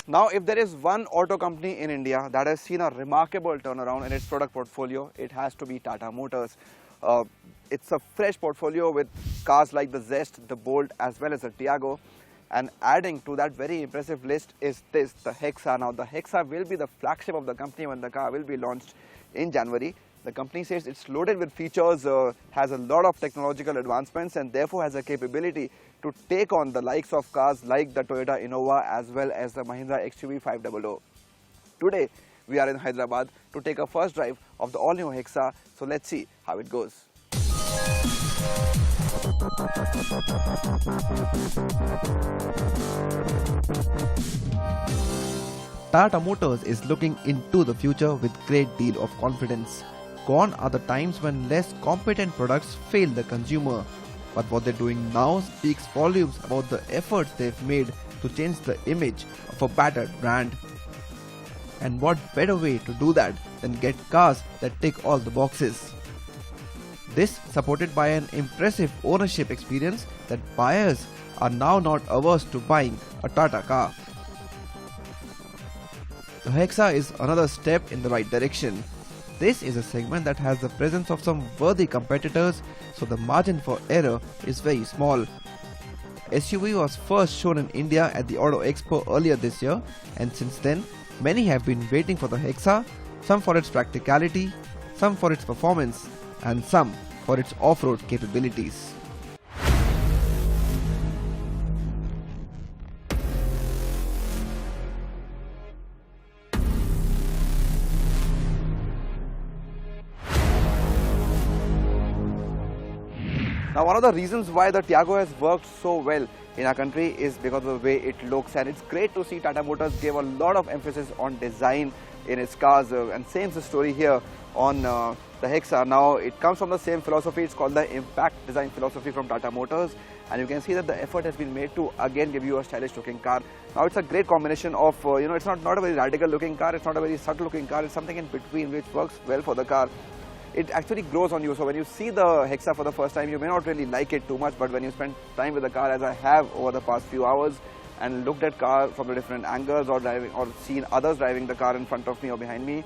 Now, if there is one auto company in India that has seen a remarkable turnaround in its product portfolio, it has to be Tata Motors. It's a fresh portfolio with cars like the Zest, the Bolt as well as the Tiago. And adding to that very impressive list is this, the Hexa. Now, the Hexa will be the flagship of the company when the car will be launched in January. The company says it's loaded with features, has a lot of technological advancements and therefore has a capability to take on the likes of cars like the Toyota Innova as well as the Mahindra XUV 500. Today, we are in Hyderabad to take a first drive of the all-new Hexa. So let's see how it goes. Tata Motors is looking into the future with great deal of confidence. Gone are the times when less competent products fail the consumer. But what they're doing now speaks volumes about the efforts they've made to change the image of a battered brand. And what better way to do that than get cars that tick all the boxes. This supported by an impressive ownership experience that buyers are now not averse to buying a Tata car. The Hexa is another step in the right direction. This is a segment that has the presence of some worthy competitors, so the margin for error is very small. SUV was first shown in India at the Auto Expo earlier this year, and since then many have been waiting for the Hexa, some for its practicality, some for its performance and some for its off-road capabilities. Now, one of the reasons why the Tiago has worked so well in our country is because of the way it looks, and it's great to see Tata Motors gave a lot of emphasis on design in its cars, and same is the story here on the Hexa. Now, it comes from the same philosophy. It's called the impact design philosophy from Tata Motors, and you can see that the effort has been made to again give you a stylish looking car. Now, it's a great combination of, it's not a very radical looking car, it's not a very subtle looking car, it's something in between which works well for the car. It actually grows on you, so when you see the Hexa for the first time, you may not really like it too much, but when you spend time with the car, as I have over the past few hours, and looked at car from the different angles or seen others driving the car in front of me or behind me,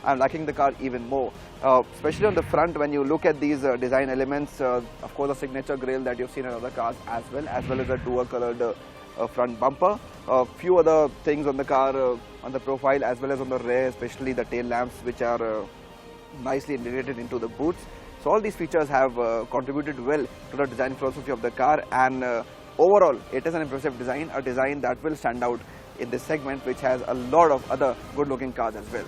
I'm liking the car even more. Especially on the front, when you look at these design elements, of course the signature grille that you've seen in other cars as well as a dual colored front bumper. A few other things on the car, on the profile as well as on the rear, especially the tail lamps, which are nicely integrated into the boots. So all these features have contributed well to the design philosophy of the car, and overall it is an impressive design, a design that will stand out in this segment, which has a lot of other good looking cars as well.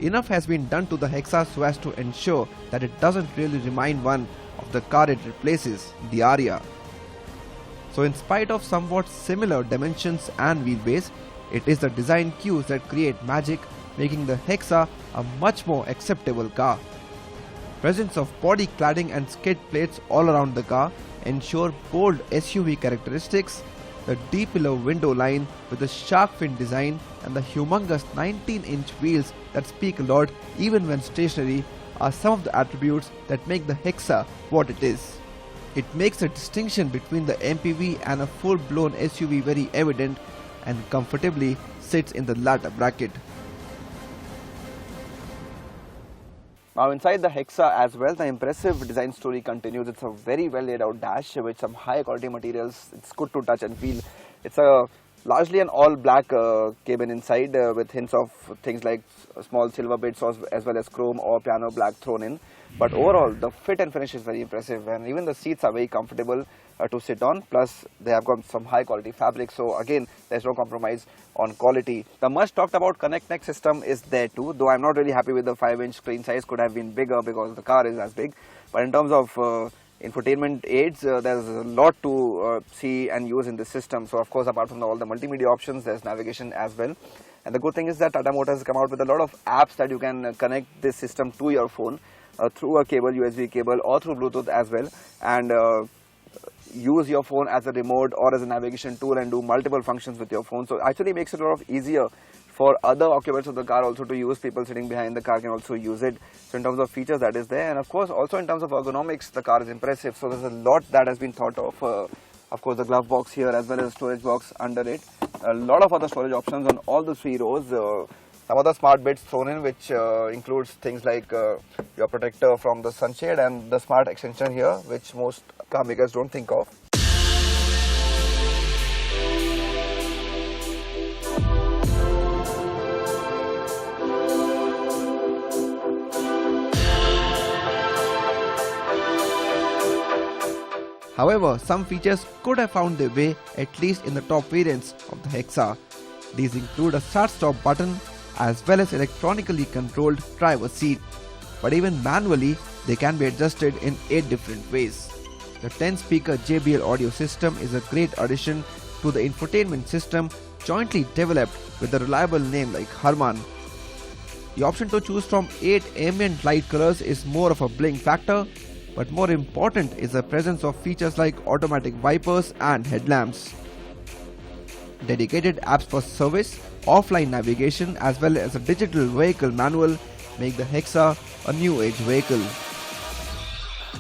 Enough has been done to the Hexa so as to ensure that it doesn't really remind one of the car it replaces, the Aria. So in spite of somewhat similar dimensions and wheelbase, it is the design cues that create magic, making the Hexa a much more acceptable car. Presence of body cladding and skid plates all around the car ensure bold SUV characteristics. The deep pillar window line with the shark fin design and the humongous 19-inch wheels that speak a lot even when stationary are some of the attributes that make the Hexa what it is. It makes the distinction between the MPV and a full-blown SUV very evident, and comfortably sits in the latter bracket. Now, inside the Hexa as well, the impressive design story continues. It's a very well laid out dash with some high quality materials. It's good to touch and feel. It's a largely an all black cabin inside with hints of things like small silver bits as well as chrome or piano black thrown in. But overall, the fit and finish is very impressive, and even the seats are very comfortable to sit on. Plus, they have got some high quality fabric, so again, there's no compromise on quality. The much talked about connect-next system is there too, though I'm not really happy with the 5-inch screen size. Could have been bigger because the car is as big. But in terms of infotainment aids, there's a lot to see and use in this system. So of course, apart from all the multimedia options, there's navigation as well. And the good thing is that Tata Motors has come out with a lot of apps that you can connect this system to your phone through a cable, USB cable, or through Bluetooth as well, and use your phone as a remote or as a navigation tool and do multiple functions with your phone. So actually makes it a lot of easier for other occupants of the car also to use. People sitting behind the car can also use it. So in terms of features, that is there, and of course also in terms of ergonomics, the car is impressive. So there's a lot that has been thought of of course the glove box here as well as storage box under it. A lot of other storage options on all the 3 rows. Some other smart bits thrown in, which includes things like your protector from the sunshade and the smart extension here, which most car makers don't think of. However, some features could have found their way at least in the top variants of the Hexa. These include a start-stop button as well as electronically controlled driver seat. But even manually, they can be adjusted in 8 different ways. The 10-speaker JBL audio system is a great addition to the infotainment system jointly developed with a reliable name like Harman. The option to choose from 8 ambient light colors is more of a bling factor, but more important is the presence of features like automatic wipers and headlamps. Dedicated apps for service, offline navigation as well as a digital vehicle manual make the Hexa a new age vehicle.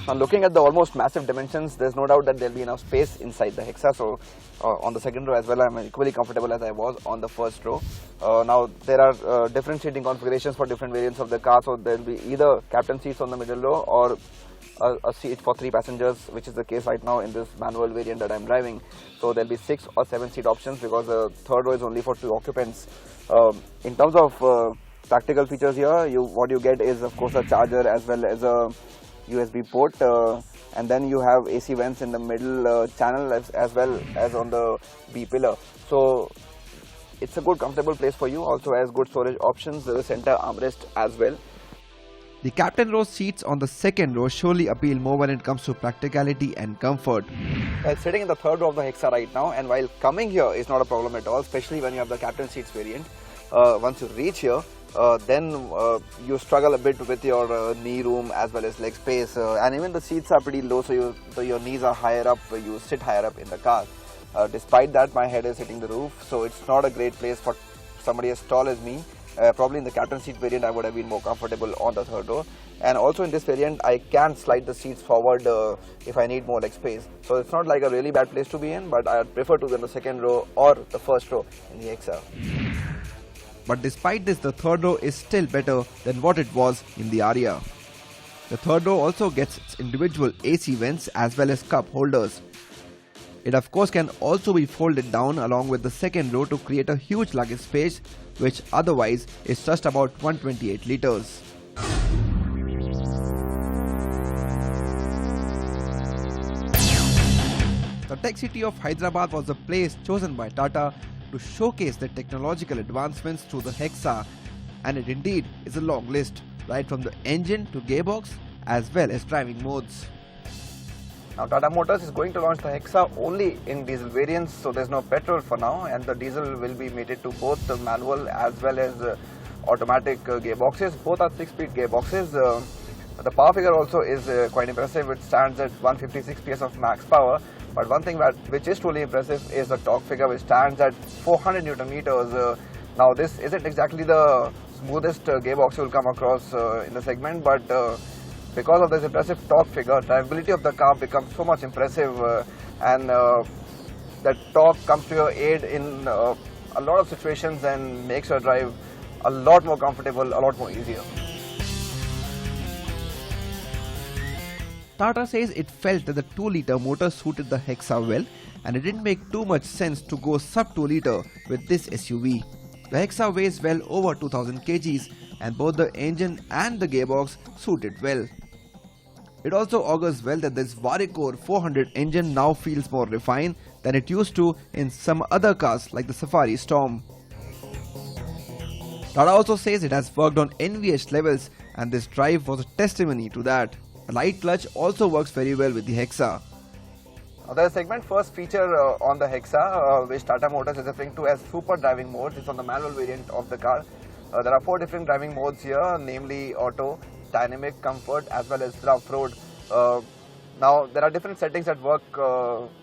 Now looking at the almost massive dimensions, there's no doubt that there will be enough space inside the Hexa. So on the second row as well, I'm equally comfortable as I was on the first row. Now there are different seating configurations for different variants of the car. So there will be either captain seats on the middle row or a seat for 3 passengers, which is the case right now in this manual variant that I'm driving. So there will be 6 or 7 seat options because the third row is only for 2 occupants. In terms of practical features here, what you get is of course a charger as well as a USB port, and then you have AC vents in the middle channel as well as on the B pillar. So it's a good comfortable place for you. Also has good storage options, the center armrest as well. The captain row seats on the second row surely appeal more when it comes to practicality and comfort. Sitting in the third row of the Hexa right now, and while coming here is not a problem at all, especially when you have the captain seats variant. Once you reach here, then you struggle a bit with your knee room as well as leg space, and even the seats are pretty low, so your knees are higher up, you sit higher up in the car. Despite that, my head is hitting the roof, so it's not a great place for somebody as tall as me. Probably in the captain seat variant I would have been more comfortable on the third row, and also in this variant I can slide the seats forward if I need more leg space. So it's not like a really bad place to be in, but I prefer to be in the second row or the first row in the Hexa. But despite this, the third row is still better than what it was in the Aria. The third row also gets its individual AC vents as well as cup holders. It of course can also be folded down along with the second row to create a huge luggage space, which otherwise is just about 128 litres. The tech city of Hyderabad was the place chosen by Tata to showcase the technological advancements through the Hexa, and it indeed is a long list, right from the engine to gearbox as well as driving modes. Now Tata Motors is going to launch the Hexa only in diesel variants, so there's no petrol for now, and the diesel will be mated to both the manual as well as automatic gearboxes. Both are 6-speed gearboxes. The power figure also is quite impressive. It stands at 156 PS of max power, but one thing which is truly impressive is the torque figure, which stands at 400 Newton meters. Now this isn't exactly the smoothest gearbox you will come across in the segment, but because of this impressive torque figure, drivability of the car becomes so much impressive, and that torque comes to your aid in a lot of situations and makes your drive a lot more comfortable, a lot more easier. Tata says it felt that the 2-litre motor suited the Hexa well, and it didn't make too much sense to go sub 2-litre with this SUV. The Hexa weighs well over 2000 kgs, and both the engine and the gearbox suit it well. It also augurs well that this Varicor 400 engine now feels more refined than it used to in some other cars like the Safari Storm. Tata also says it has worked on NVH levels, and this drive was a testimony to that. A light clutch also works very well with the Hexa. The segment first feature on the Hexa, which Tata Motors is referring to as super driving modes, is on the manual variant of the car. There are 4 different driving modes here, namely auto, dynamic, comfort as well as rough road. Now there are different settings that work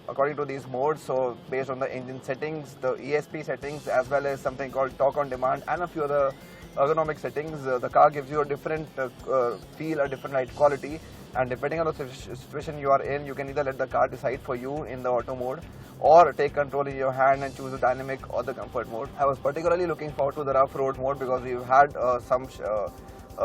according to these modes, so based on the engine settings, the ESP settings as well as something called torque on demand and a few other ergonomic settings, the car gives you a different feel, a different ride quality, and depending on the situation you are in, you can either let the car decide for you in the auto mode or take control in your hand and choose the dynamic or the comfort mode. I was particularly looking forward to the rough road mode because we've had some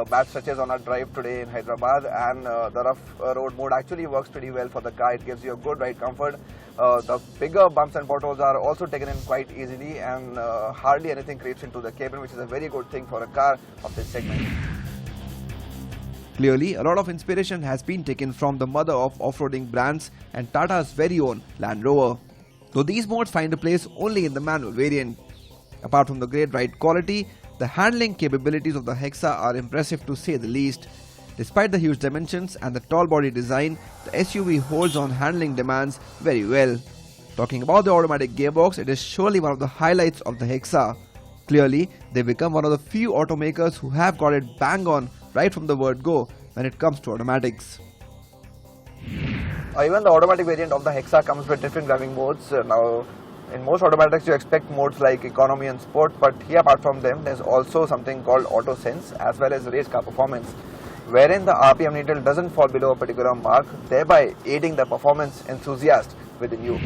bad stretches on our drive today in Hyderabad, and the rough road mode actually works pretty well for the car. It gives you a good ride comfort. The bigger bumps and potholes are also taken in quite easily, and hardly anything creeps into the cabin, which is a very good thing for a car of this segment. Clearly, a lot of inspiration has been taken from the mother of off-roading brands and Tata's very own Land Rover. Though these modes find a place only in the manual variant. Apart from the great ride quality, the handling capabilities of the Hexa are impressive to say the least. Despite the huge dimensions and the tall body design, the SUV holds on handling demands very well. Talking about the automatic gearbox, it is surely one of the highlights of the Hexa. Clearly, they become one of the few automakers who have got it bang on right from the word go when it comes to automatics. Even the automatic variant of the Hexa comes with different driving modes. Now, in most automatics you expect modes like economy and sport, but here apart from them there's also something called auto sense as well as race car performance, wherein the RPM needle doesn't fall below a particular mark, thereby aiding the performance enthusiast within you.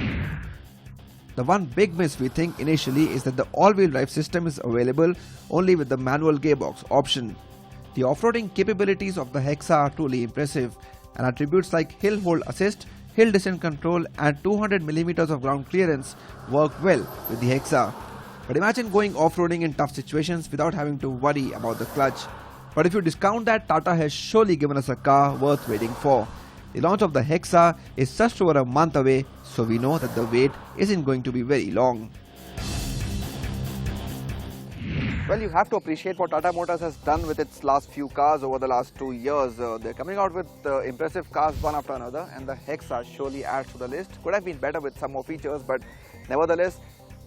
The one big miss we think initially is that the all-wheel drive system is available only with the manual gearbox option. The off-roading capabilities of the Hexa are truly impressive, and attributes like hill hold assist, hill descent control and 200mm of ground clearance work well with the Hexa. But imagine going off-roading in tough situations without having to worry about the clutch. But if you discount that, Tata has surely given us a car worth waiting for. The launch of the Hexa is just over a month away, so we know that the wait isn't going to be very long. Well, you have to appreciate what Tata Motors has done with its last few cars over the last 2 years. They're coming out with impressive cars one after another, and the Hexa surely adds to the list. Could have been better with some more features, but nevertheless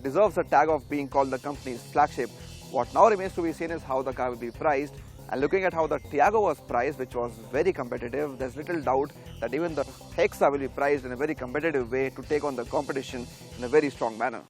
deserves the tag of being called the company's flagship. What now remains to be seen is how the car will be priced. And looking at how the Tiago was priced, which was very competitive, there's little doubt that even the Hexa will be priced in a very competitive way to take on the competition in a very strong manner.